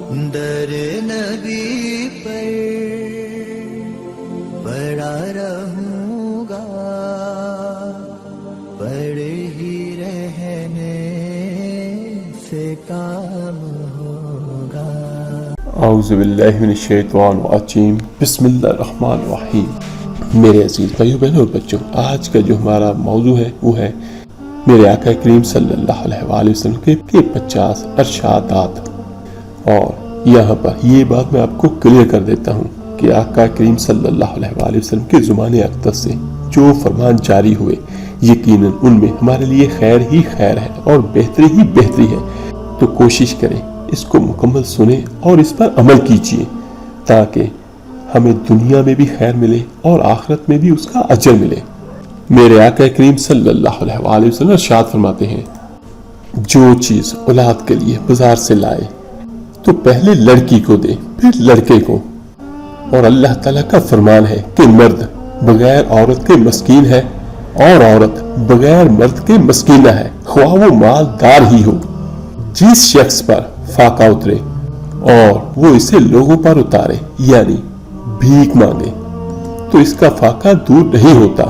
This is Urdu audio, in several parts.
در نبی پر پڑا رہوں گا، پڑے ہی رہنے سے کام ہوگا۔ اعوذ باللہ من الشیطان الرجیم، بسم اللہ الرحمن الرحیم۔ میرے عزیز بھائیو بہنوں اور بچوں، آج کا جو ہمارا موضوع ہے وہ ہے میرے آقا کریم صلی اللہ علیہ وآلہ وسلم کے 50 ارشادات۔ اور یہاں پر یہ بات میں آپ کو کلیئر کر دیتا ہوں کہ آقا کریم صلی اللہ علیہ وآلہ وسلم کے زمان اقدس سے جو فرمان جاری ہوئے یقیناً ان میں ہمارے لیے خیر ہی خیر ہے اور بہتری ہی بہتری ہے۔ تو کوشش کریں اس کو مکمل سنیں اور اس پر عمل کیجیے تاکہ ہمیں دنیا میں بھی خیر ملے اور آخرت میں بھی اس کا اجر ملے۔ میرے آقا کریم صلی اللہ علیہ وآلہ وسلم ارشاد فرماتے ہیں، جو چیز اولاد کے لیے بازار سے لائے تو پہلے لڑکی کو دے پھر لڑکے کو۔ اور اللہ تعالیٰ کا فرمان ہے کہ مرد بغیر عورت کے مسکین ہے اور عورت بغیر مرد کے مسکینہ ہے، خواہ وہ مالدار ہی ہو۔ جس شخص پر فاقہ اترے اور وہ اسے لوگوں پر اتارے یعنی بھیک مانگے تو اس کا فاقہ دور نہیں ہوتا،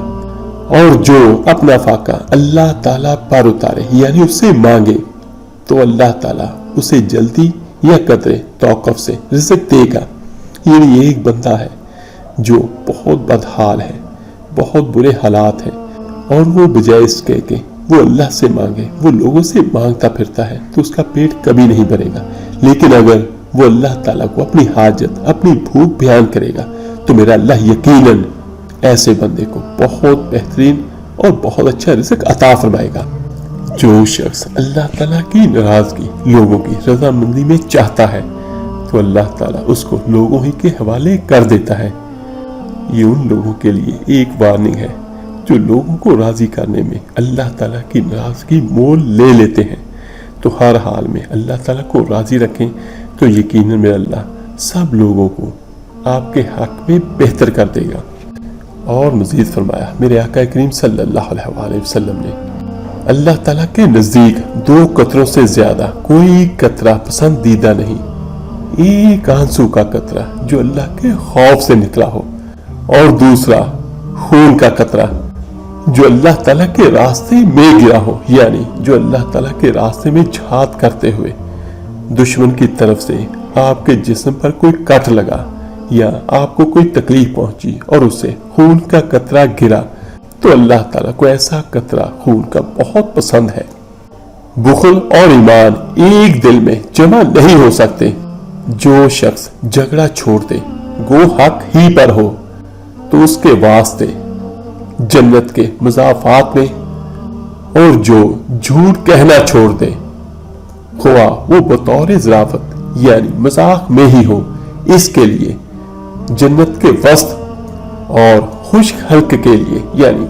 اور جو اپنا فاقہ اللہ تعالیٰ پر اتارے یعنی اس سے مانگے تو اللہ تعالیٰ اسے جلدی یا قدرے توقف سے رزق دے گا۔ یعنی ایک بندہ ہے جو بہت بدحال ہے، بہت برے حالات ہیں، اور وہ بجائے اس کے کہ وہ اللہ سے مانگے وہ لوگوں سے مانگتا پھرتا ہے تو اس کا پیٹ کبھی نہیں بھرے گا۔ لیکن اگر وہ اللہ تعالیٰ کو اپنی حاجت اپنی بھوک بیان کرے گا تو میرا اللہ یقیناً ایسے بندے کو بہت بہترین اور بہت اچھا رزق عطا فرمائے گا۔ جو شخص اللہ تعالیٰ کی ناراضگی لوگوں کی رضامندی میں چاہتا ہے تو اللہ تعالیٰ اس کو لوگوں ہی کے حوالے کر دیتا ہے۔ یہ ان لوگوں کے لیے ایک وارننگ ہے جو لوگوں کو راضی کرنے میں اللہ تعالیٰ کی ناراضگی مول لے لیتے ہیں۔ تو ہر حال میں اللہ تعالیٰ کو راضی رکھیں تو یقیناً میرا اللہ سب لوگوں کو آپ کے حق میں بہتر کر دے گا۔ اور مزید فرمایا میرے آقا کریم صلی اللہ علیہ وآلہ وسلم نے، اللہ تعالیٰ کے نزدیک 2 قطروں سے زیادہ کوئی قطرہ پسندیدہ نہیں۔ ایک آنسو کا قطرہ جو اللہ کے خوف سے نکلا ہو، اور دوسرا خون کا قطرہ جو اللہ تعالیٰ کے راستے میں گرا ہو، یعنی جو اللہ تعالیٰ کے راستے میں جہاد کرتے ہوئے دشمن کی طرف سے آپ کے جسم پر کوئی کٹ لگا یا آپ کو کوئی تکلیف پہنچی اور اس سے خون کا قطرہ گرا تو اللہ تعالیٰ کو ایسا قطرہ خون کا بہت پسند ہے۔ بخل اور ایمان ایک دل میں جمع نہیں ہو سکتے۔ جو شخص جھگڑا چھوڑ دے گو حق ہی پر ہو تو اس کے واسطے جنت کے مضافات میں، اور جو جھوٹ کہنا چھوڑ دے خواہ وہ بطور ظرافت یعنی مذاق میں ہی ہو، اس کے لیے جنت کے وسط، اور خشک حلق کے لیے یعنی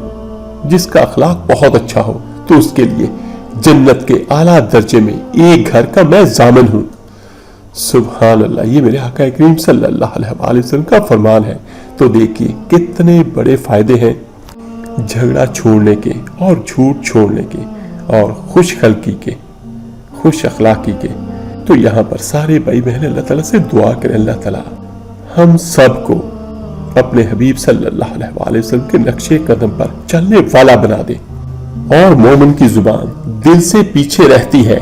جس کا اخلاق بہت اچھا ہو تو اس کے لیے جنت کے اعلیٰ درجے میں ایک گھر کا میں ضامن ہوں۔ سبحان اللہ، یہ میرے آقا کریم صلی اللہ علیہ وآلہ وسلم کا فرمان ہے۔ تو دیکھیے کتنے بڑے فائدے ہیں جھگڑا چھوڑنے کے اور جھوٹ چھوڑنے کے اور خوش خلقی کے، خوش اخلاقی کے۔ تو یہاں پر سارے بھائی بہن اللہ تعالیٰ سے دعا کریں، اللہ تعالیٰ ہم سب کو اپنے حبیب صلی اللہ علیہ وآلہ وسلم کے نقش قدم پر چلنے والا بنا دے۔ اور مومن کی زبان دل سے پیچھے رہتی ہے،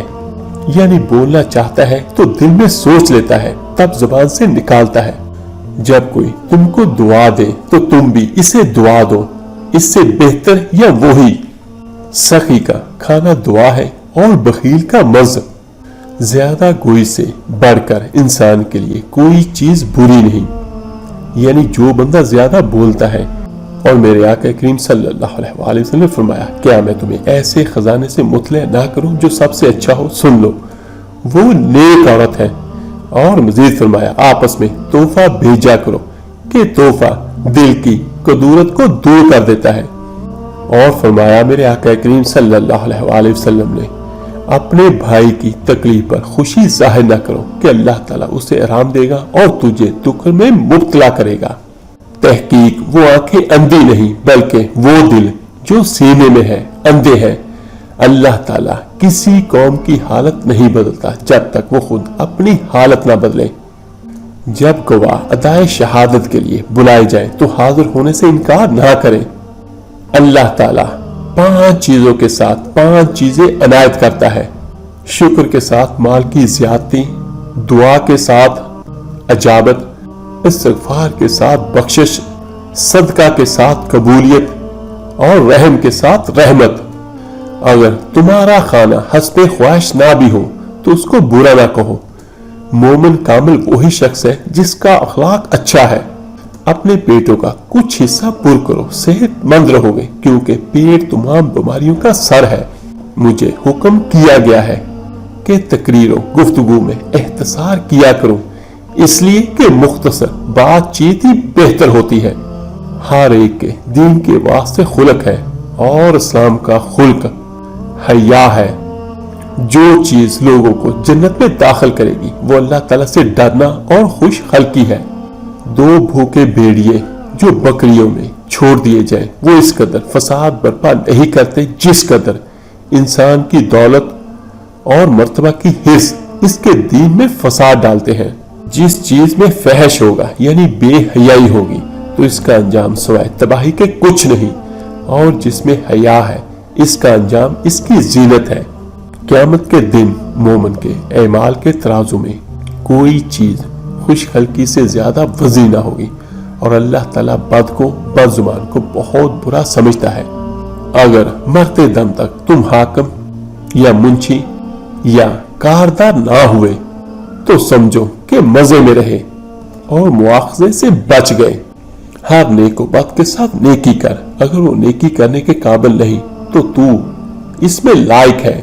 یعنی بولنا چاہتا ہے تو دل میں سوچ لیتا ہے تب زبان سے نکالتا ہے۔ جب کوئی تم کو دعا دے تو تم بھی اسے دعا دو، اس سے بہتر یا وہی۔ سخی کا کھانا دعا ہے اور بخیل کا مرض۔ زیادہ گوئی سے بڑھ کر انسان کے لیے کوئی چیز بری نہیں، یعنی جو بندہ زیادہ بولتا ہے۔ اور میرے آقا کریم صلی اللہ علیہ وآلہ وسلم نے فرمایا، کیا میں تمہیں ایسے خزانے سے مطلع نہ کروں جو سب سے اچھا ہو؟ سن لو، وہ نیک عورت ہے۔ اور مزید فرمایا، آپس میں تحفہ بھیجا کرو کہ تحفہ دل کی کدورت کو دور کر دیتا ہے۔ اور فرمایا میرے آقا کریم صلی اللہ علیہ وآلہ وسلم نے، اپنے بھائی کی تکلیف پر خوشی ظاہر نہ کرو کہ اللہ تعالیٰ اسے آرام دے گا اور تجھے دکھ میں مبتلا کرے گا۔ تحقیق وہ آنکھیں اندھی نہیں بلکہ وہ دل جو سینے میں ہے اندھے ہے۔ اللہ تعالیٰ کسی قوم کی حالت نہیں بدلتا جب تک وہ خود اپنی حالت نہ بدلے۔ جب گواہ ادائے شہادت کے لیے بلائے جائیں تو حاضر ہونے سے انکار نہ کریں۔ اللہ تعالیٰ 5 چیزوں کے ساتھ 5 چیزیں عنایت کرتا ہے: شکر کے ساتھ مال کی زیادتی، دعا کے ساتھ اجابت، استغفار کے ساتھ بخشش، صدقہ کے ساتھ قبولیت اور رحم کے ساتھ رحمت۔ اگر تمہارا کھانا حسب خواہش نہ بھی ہو تو اس کو برا نہ کہو۔ مومن کامل وہی شخص ہے جس کا اخلاق اچھا ہے۔ اپنے پیٹوں کا کچھ حصہ پر کرو، صحت مند رہو گے، کیونکہ پیٹ تمام بیماریوں کا سر ہے۔ مجھے حکم کیا گیا ہے کہ تقریر و گفتگو میں اختصار کیا کروں، اس لیے کہ مختصر بات چیت ہی بہتر ہوتی ہے۔ ہر ایک کے دین کے واسطے خلق ہے، اور اسلام کا خلق حیا ہے۔ جو چیز لوگوں کو جنت میں داخل کرے گی وہ اللہ تعالیٰ سے ڈرنا اور خوش خلقی ہے۔ 2 بھوکے بھیڑیے جو بکریوں میں چھوڑ دیے جائیں وہ اس قدر فساد برپا نہیں کرتے جس قدر انسان کی دولت اور مرتبہ کی حرص اس کے دین میں فساد ڈالتے ہیں۔ جس چیز میں فحش ہوگا یعنی بے حیائی ہوگی تو اس کا انجام سوائے تباہی کے کچھ نہیں، اور جس میں حیا ہے اس کا انجام اس کی زینت ہے۔ قیامت کے دن مومن کے اعمال کے ترازو میں کوئی چیز خوش خلقی سے زیادہ وزنی نہ ہوگی، اور اللہ تعالیٰ بد زبان کو بہت برا سمجھتا ہے۔ اگر مرتے دم تک تم حاکم یا منشی یا کاردار نہ ہوئے تو سمجھو کہ مزے میں رہے اور مواخذے سے بچ گئے۔ ہر نیک و بد کے ساتھ نیکی کر، اگر وہ نیکی کرنے کے قابل نہیں تو اس میں لائق ہے۔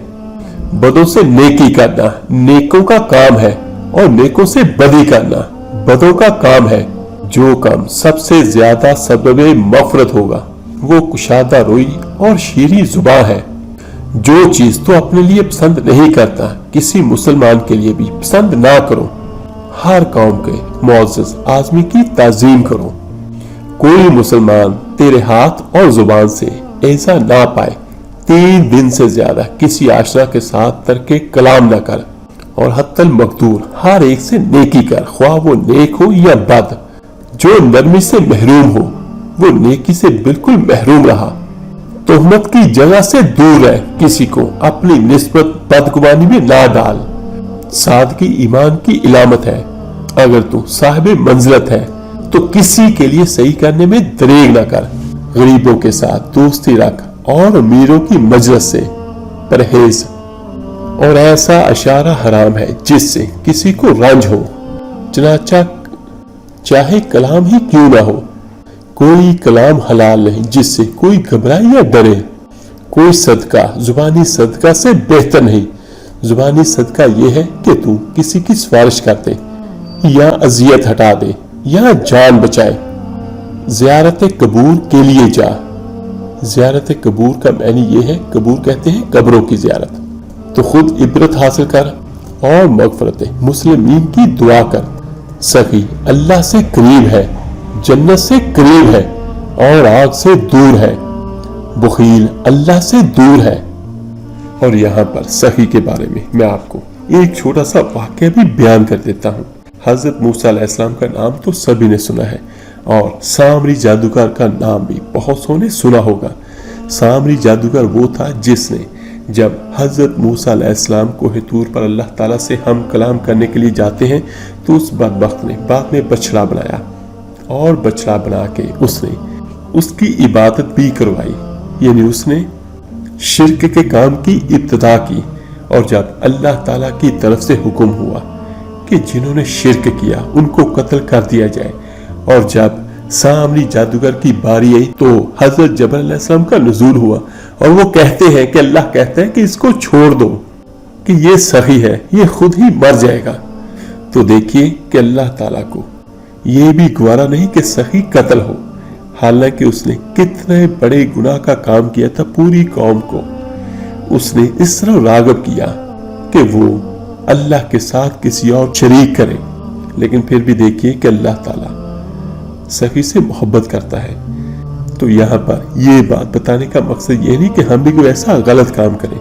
بدوں سے نیکی کرنا نیکوں کا کام ہے، اور نیکوں سے بدی کرنا بدوں کا کام ہے۔ جو کام سب سے زیادہ سبب مغفرت ہوگا وہ کشادہ روئی اور شیریں زباں ہے۔ جو چیز تو اپنے لیے پسند نہیں کرتا کسی مسلمان کے لیے بھی پسند نہ کرو۔ ہر قوم کے معزز آدمی کی تعظیم کرو۔ کوئی مسلمان تیرے ہاتھ اور زبان سے ایسا نہ پائے 3 دن سے زیادہ کسی آشنا کے ساتھ ترک کلام نہ کر، اور حتی المقدور ہر ایک سے نیکی کر، خواہ وہ نیک ہو یا بد۔ جو نرمی سے محروم ہو وہ نیکی سے بالکل محروم رہا۔ تہمت کی جگہ سے دور رہ، کسی کو اپنی نسبت بدگمانی میں نہ ڈال۔ سادگی ایمان کی علامت ہے۔ اگر تو صاحب منزلت ہے تو کسی کے لیے صحیح کرنے میں دریغ نہ کر۔ غریبوں کے ساتھ دوستی رکھ اور امیروں کی مجلس سے پرہیز، اور ایسا اشارہ حرام ہے جس سے کسی کو رنج ہو، چنانچہ چاہے کلام ہی کیوں نہ ہو۔ کوئی کلام حلال نہیں جس سے کوئی گھبرائے یا ڈرے۔ کوئی صدقہ زبانی صدقہ سے بہتر نہیں۔ زبانی صدقہ یہ ہے کہ تو کسی کی سفارش کرتے یا اذیت ہٹا دے یا جان بچائے۔ زیارت قبور کے لیے جا۔ زیارت قبور کا معنی یہ ہے، قبور کہتے ہیں قبروں کی زیارت، تو خود عبرت حاصل کر اور مغفرت مسلمین کی دعا کر۔ سخی اللہ سے قریب ہے، جنت سے قریب ہے اور آگ سے دور ہے۔ بخیل اللہ سے دور ہے۔ اور یہاں پر سخی کے بارے میں آپ کو ایک چھوٹا سا واقعہ بھی بیان کر دیتا ہوں۔ حضرت موسیٰ علیہ السلام کا نام تو سبھی نے سنا ہے، اور سامری جادوگر کا نام بھی بہت سو نے سنا ہوگا۔ سامری جادوگر وہ تھا جس نے جب حضرت موسیٰ علیہ السلام کوہ طور پر اللہ تعالیٰ سے ہم کلام کرنے کے لیے جاتے ہیں تو اس بدبخت نے بعد میں بچڑا بنایا، اور بچڑا بنا کے اس نے اس کی عبادت بھی کروائی، یعنی اس نے شرک کے کام کی ابتدا کی۔ اور جب اللہ تعالیٰ کی طرف سے حکم ہوا کہ جنہوں نے شرک کیا ان کو قتل کر دیا جائے، اور جب سامری جادوگر کی باری آئی تو حضرت جبرائیل علیہ السلام کا نزول ہوا، اور وہ کہتے ہیں کہ اللہ کہتا ہے کہ اس کو چھوڑ دو، کہ یہ سخی ہے، یہ خود ہی مر جائے گا۔ تو دیکھیے کہ اللہ تعالیٰ کو یہ بھی گوارا نہیں کہ سخی قتل ہو، حالانکہ اس نے کتنے بڑے گناہ کا کام کیا تھا۔ پوری قوم کو اس نے اس طرح راغب کیا کہ وہ اللہ کے ساتھ کسی اور شریک کرے، لیکن پھر بھی دیکھیے کہ اللہ تعالیٰ سخی سے محبت کرتا ہے۔ تو یہاں پر یہ بات بتانے کا مقصد یہ نہیں کہ ہم بھی کوئی ایسا غلط کام کریں،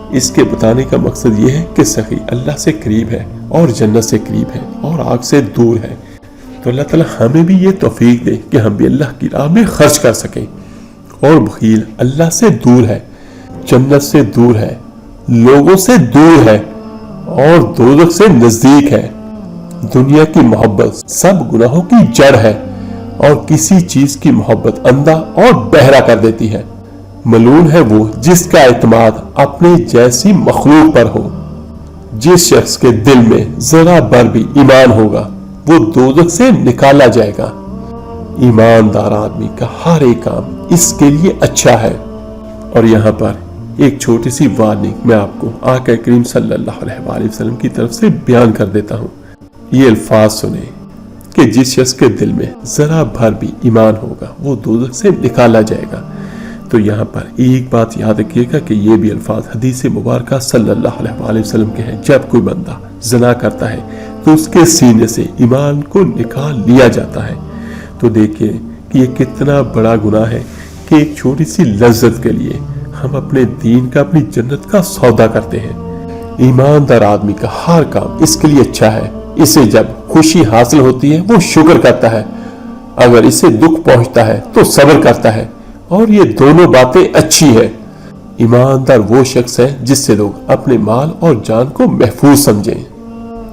اس کے بتانے کا مقصد یہ ہے کہ سخی اللہ سے قریب ہے اور جنت سے قریب ہے اور آگ سے دور ہے۔ تو اللہ تعالیٰ ہمیں بھی یہ توفیق دے کہ ہم بھی اللہ کی راہ میں خرچ کر سکیں۔ اور بخیل اللہ سے دور ہے، جنت سے دور ہے، لوگوں سے دور ہے اور دوزخ سے نزدیک ہے۔ دنیا کی محبت سب گناہوں کی جڑ ہے اور کسی چیز کی محبت اندھا اور بہرا کر دیتی ہے۔ ملعون ہے وہ جس کا اعتماد اپنے جیسی مخلوق پر ہو۔ جس شخص کے دل میں ذرا بھر بھی ایمان ہوگا وہ دوزخ سے نکالا جائے گا۔ ایماندار آدمی کا ہر ایک کام اس کے لیے اچھا ہے۔ اور یہاں پر ایک چھوٹی سی وارننگ میں آپ کو آقا کریم صلی اللہ علیہ وآلہ وسلم کی طرف سے بیان کر دیتا ہوں۔ یہ الفاظ سنیں کہ جس شخص کے دل میں ذرا بھر بھی ایمان ہوگا وہ دوزخ سے نکالا جائے گا۔ تو یہاں پر ایک بات یاد رکھیے گا کہ یہ بھی الفاظ حدیث مبارکہ صلی اللہ علیہ وآلہ وسلم کے ہیں۔ جب کوئی بندہ زنا کرتا ہے تو اس کے سینے سے ایمان کو نکال لیا جاتا ہے۔ تو دیکھیں کہ یہ کتنا بڑا گناہ ہے کہ ایک چھوٹی سی لذت کے لیے ہم اپنے دین کا، اپنی جنت کا سودا کرتے ہیں۔ ایماندار آدمی کا ہر کام اس کے لیے اچھا ہے۔ اسے جب خوشی حاصل ہوتی ہے وہ شکر کرتا ہے، اگر اسے دکھ پہنچتا ہے تو صبر کرتا ہے، اور یہ دونوں باتیں اچھی ہے۔ ایماندار وہ شخص ہے جس سے لوگ اپنے مال اور جان کو محفوظ سمجھیں۔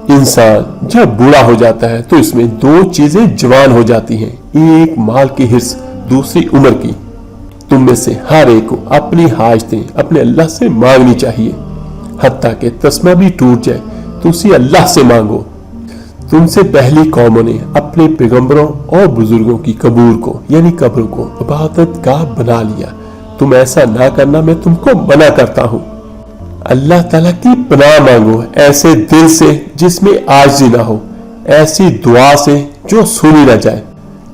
انسان جب بوڑھا ہو جاتا ہے تو اس میں دو چیزیں جوان ہو جاتی ہیں، ایک مال کی حرص، دوسری عمر کی۔ تم میں سے ہر ایک کو اپنی حاجتیں اپنے اللہ سے مانگنی چاہیے، حتیٰ کہ تسمہ بھی ٹوٹ جائے تو اسی اللہ سے مانگو۔ تم سے پہلی قوموں نے اپنے پیغمبروں اور بزرگوں کی قبور کو یعنی قبر کو عبادت گاہ بنا لیا، تم ایسا نہ کرنا میں تم کو منع کرتا ہوں۔ اللہ تعالیٰ کی پناہ مانگو ایسے دل سے جس میں عاجزی نہ ہو، ایسی دعا سے جو سنی نہ جائے،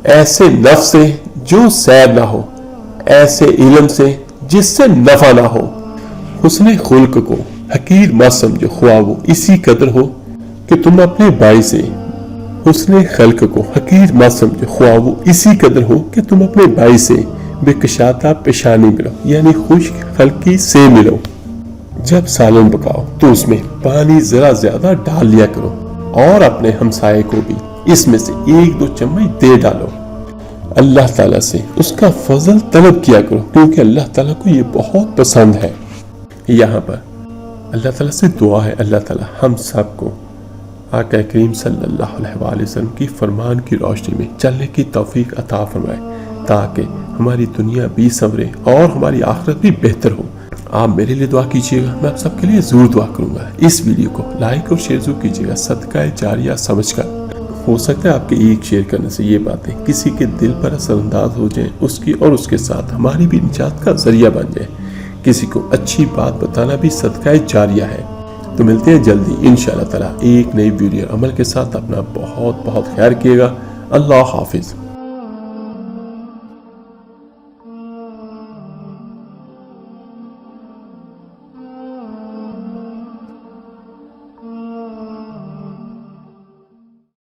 ایسے نفس سے جو سیر نہ ہو، ایسے علم سے جس سے نفع نہ ہو۔ حسن خلق کو حقیر مت سمجھو، خواہ وہ اسی قدر ہو کہ تم اپنے بھائی سے حسن خلق کو حقیر مت سمجھو، خواہ وہ اسی قدر ہو کہ تم اپنے بھائی سے بے کشادہ پیشانی ملو یعنی خوش خلقی سے ملو۔ جب سالن پکاؤ تو اس میں پانی ذرا زیادہ ڈال لیا کرو اور اپنے ہمسائے کو بھی اس میں سے 1-2 چمچ دے ڈالو۔ اللہ تعالیٰ سے اس کا فضل طلب کیا کرو کیونکہ اللہ تعالیٰ کو یہ بہت پسند ہے۔ یہاں پر اللہ تعالیٰ سے دعا ہے اللہ تعالیٰ ہم سب کو آقا کریم صلی اللہ علیہ وآلہ وسلم کی فرمان کی روشنی میں چلنے کی توفیق عطا فرمائے تاکہ ہماری دنیا بھی سنورے اور ہماری آخرت بھی بہتر ہو۔ آپ میرے لیے دعا کیجیے گا، میں آپ سب کے لیے ضرور دعا کروں گا۔ اس ویڈیو کو لائک اور شیئر ضرور کیجیے گا صدقہ جاریہ سمجھ کر۔ ہو سکتا ہے آپ کے ایک شیئر کرنے سے یہ باتیں کسی کے دل پر اثر انداز ہو جائیں، اس کی اور اس کے ساتھ ہماری بھی نجات کا ذریعہ بن جائے۔ کسی کو اچھی بات بتانا بھی صدقہ جاریہ ہے۔ تو ملتے ہیں جلدی انشاءاللہ تعالیٰ ایک نئی ویڈیو عمل کے ساتھ۔ اپنا بہت بہت خیال کیے گا۔ اللہ حافظ۔